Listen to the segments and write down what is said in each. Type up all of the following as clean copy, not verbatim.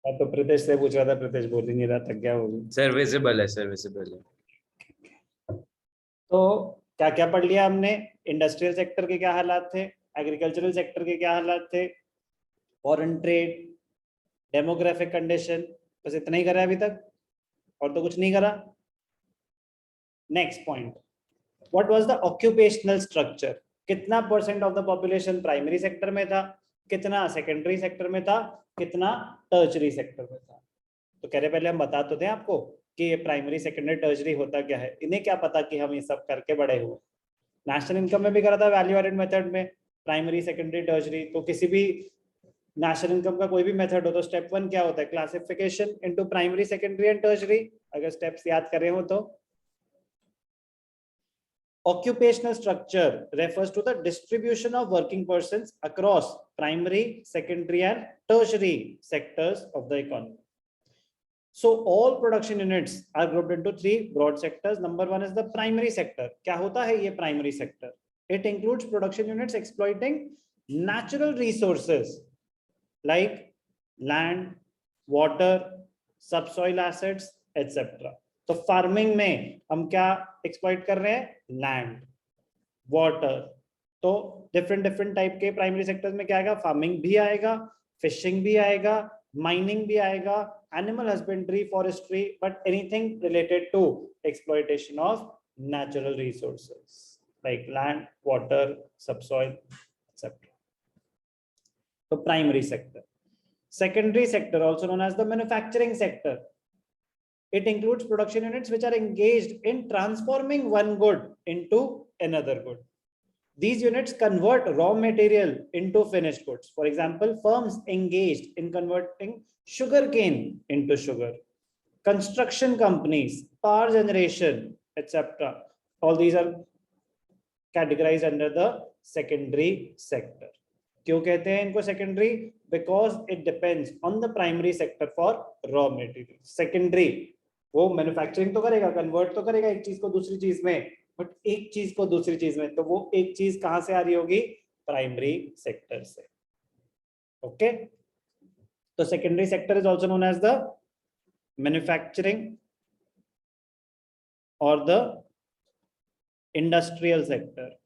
मैं तो प्रीतेश से पूछ रहा था, प्रीतेश बोल ही नहीं रहा था, क्या होगी। सर्विसेबल है, सर्विसेबल है। तो क्या क्या पढ़ लिया हमने, इंडस्ट्रियल सेक्टर के क्या हालात थे, एग्रीकल्चरल सेक्टर के क्या हालात थे, फॉरेन ट्रेड, डेमोग्राफिक कंडीशन, बस इतना ही करा है अभी तक, और तो कुछ नहीं करा। Next point, what was the occupational structure, कितना percent of the population primary sector में था, कितना सेकेंडरी सेक्टर में था, कितना टर्शरी सेक्टर में था। तो कह रहे पहले हम बता तो दें आपको कि ये प्राइमरी सेकेंडरी टर्शरी होता क्या है, इन्हें क्या पता कि हम ये सब करके बड़े हुए। नेशनल इनकम में भी करा था वैल्यू एडेड मेथड में, प्राइमरी सेकेंडरी टर्शरी। तो किसी भी नेशनल इनकम का कोई भी मेथड हो तो स्टेप 1 क्या होता है, classification into primary secondary and tertiary. अगर स्टेप्स याद कर रहे हो तो occupational structure refers to the distribution of working persons across primary, secondary and tertiary sectors of the economy. So all production units are grouped into 3 broad sectors. Number 1 is the primary sector. क्या होता है ये primary sector? It includes production units exploiting natural resources like land, water, subsoil assets, etc. तो farming में हम क्या exploit कर रहे हैं, लैंड, वाटर। तो डिफरेंट डिफरेंट टाइप के प्राइमरी सेक्टर्स में क्या आएगा, फार्मिंग भी आएगा, फिशिंग भी आएगा, माइनिंग भी आएगा, animal husbandry, forestry, but anything related to exploitation of natural resources like land, water, subsoil etcetera. तो primary sector. Secondary sector, also known as the manufacturing sector. It includes production units which are engaged in transforming one good into another good. These units convert raw material into finished goods. For example, firms engaged in converting sugarcane into sugar, construction companies, power generation, etc. All these are categorized under the secondary sector. क्यों कहते हैं इनको secondary, because it depends on the primary sector for raw material. Secondary वो manufacturing तो करेगा, convert तो करेगा एक चीज को दूसरी चीज में, बट एक चीज को दूसरी चीज में, तो वो एक चीज कहां से आ रही होगी, प्राइमरी सेक्टर से। ओके, तो secondary sector is also known as the manufacturing और द इंडस्ट्रियल सेक्टर।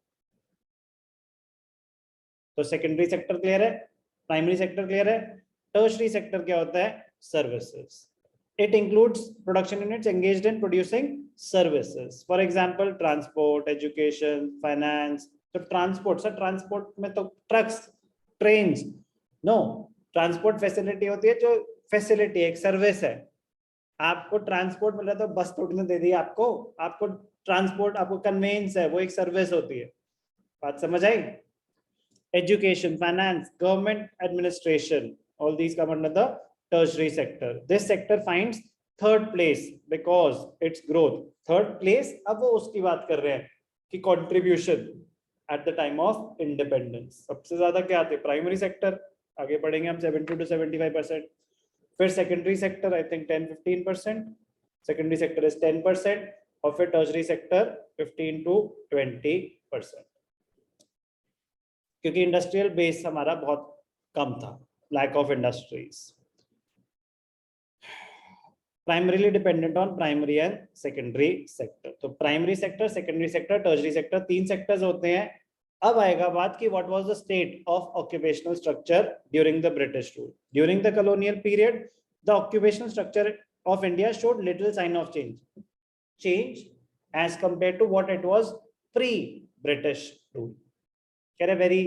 तो सेकेंडरी सेक्टर क्लियर है, प्राइमरी सेक्टर क्लियर है। टर्शरी सेक्टर क्या होता है, services. It includes production units engaged in producing services, for example transport, education, finance. तो transport, sir transport में तो trucks, trains, no, transport facility होती है, जो फैसिलिटी एक सर्विस है। आपको ट्रांसपोर्ट मिल रहा है तो बस थोड़ी ना दे दी आपको, आपको ट्रांसपोर्ट, आपको कन्वेंस है, वो एक सर्विस होती है। बात समझ आई? Education, finance, government administration, all these come under the tertiary sector. This sector finds third place because its growth, third place। अब वो उसकी बात कर रहे हैं कि contribution at the time of independence सबसे ज्यादा क्या आते हैं, प्राइमरी सेक्टर, आगे पढ़ेंगे हम 70 to 75%, फिर secondary sector I think 10-15%, secondary sector is 10%, और फिर टर्शरी सेक्टर 15 to 20%, क्योंकि इंडस्ट्रियल बेस हमारा बहुत कम था, lack of industries. Primarily dependent on primary and secondary sector. तो primary sector, secondary sector, tertiary sector, 3 sectors होते हैं। अब आएगा बात कि what was the state of occupational structure during the British rule. During the colonial period the occupational structure of India showed little sign of change as compare to what it was pre British rule. Very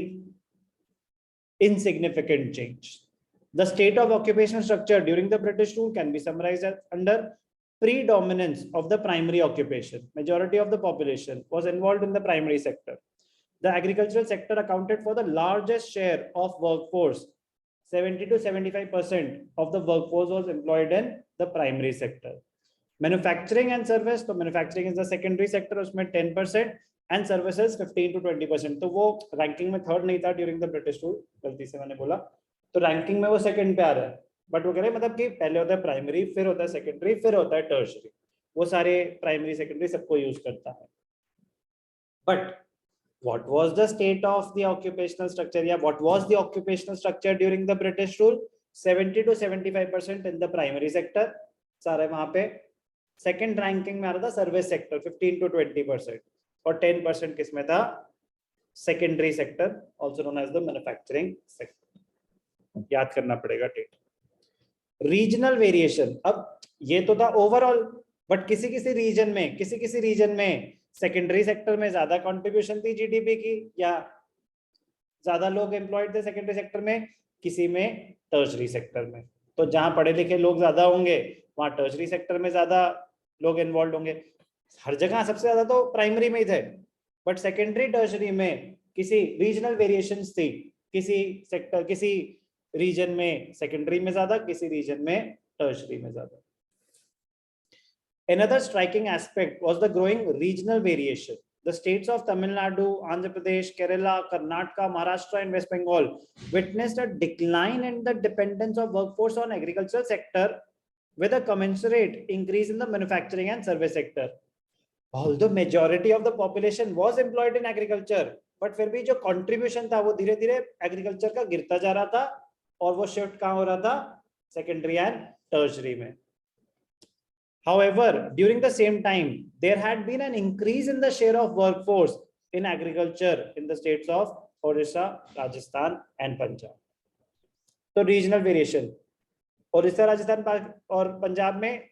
insignificant change. The state of occupational structure during the British rule can be summarized as under predominance of the primary occupation. Majority of the population was involved in the primary sector. The agricultural sector accounted for the largest share of workforce. 70 to 75% of the workforce was employed in the primary sector. Manufacturing and service, तो manufacturing is the secondary sector, उसमें 10%, and services 15 to 20%। तो वो ranking में third नहीं था during the British rule, गलती से मैंने बोला, तो रैंकिंग में वो सेकंड पे आ रहा है। बट वो कह रहे हैं मतलब कि पहले होता है प्राइमरी, फिर होता है सेकेंडरी, फिर होता है टर्शरी। वो सारे प्राइमरी सेकेंडरी सबको यूज करता है। But what was the state of the occupational structure, या what was the occupational structure during the British rule? 70 to 75% in the primary sector, सारे वहां पे। सेकंड रैंकिंग में आ रहा था सर्विस सेक्टर 15 to 20%, और 10% किसमें था? Secondary sector, also known as the manufacturing sector. याद करना पड़ेगा डेट। रीजनल वेरिएशन, अब ये तो था ओवरऑल, बट किसी किसी रीजन में सेकेंडरी सेक्टर में ज्यादा कंट्रीब्यूशन थी जीडीपी की, या ज्यादा लोग एम्प्लॉयड थे सेकेंडरी सेक्टर में, किसी में टर्शरी सेक्टर में। तो जहां पढ़े लिखे लोग ज्यादा होंगे वहां टर्शरी सेक्टर में ज्यादा लोग इन्वॉल्व होंगे। हर जगह सबसे ज्यादा तो प्राइमरी में ही थे, बट सेकेंडरी टर्शरी में किसी रीजनल वेरिएशंस थी, किसी रीजन में सेकेंडरी में ज्यादा, किसी रीजन में टर्शरी में ज्यादा। Another striking aspect was the growing regional variation. The states of Tamil Nadu, Andhra Pradesh, Kerala, Karnataka, Maharashtra, and West Bengal witnessed a decline in the dependence of workforce on agricultural sector, with a commensurate increase in the manufacturing and service sector. Although majority of the population was employed in agriculture, but फिर भी जो contribution था वो धीरे धीरे agriculture का गिरता जा रहा था, और वो shift कहाँ हो रहा था? Secondary and tertiary में. However, during the same time, there had been an increase in the share of workforce in agriculture in the states of Orissa, Rajasthan, and Punjab. So regional variation, Orissa, Rajasthan और पंजाब में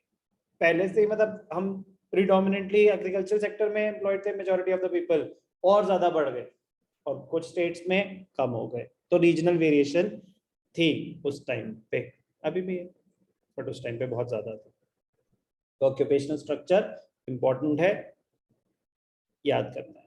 पहले से ही मतलब हम predominantly agricultural sector में employed थे, majority of the people, और ज्यादा बढ़ गए, और कुछ states में कम हो गए। तो regional variation थी उस टाइम पे, अभी भी है, बट उस टाइम पे बहुत ज्यादा थी। तो ऑक्यूपेशनल स्ट्रक्चर इंपॉर्टेंट है, याद करना है।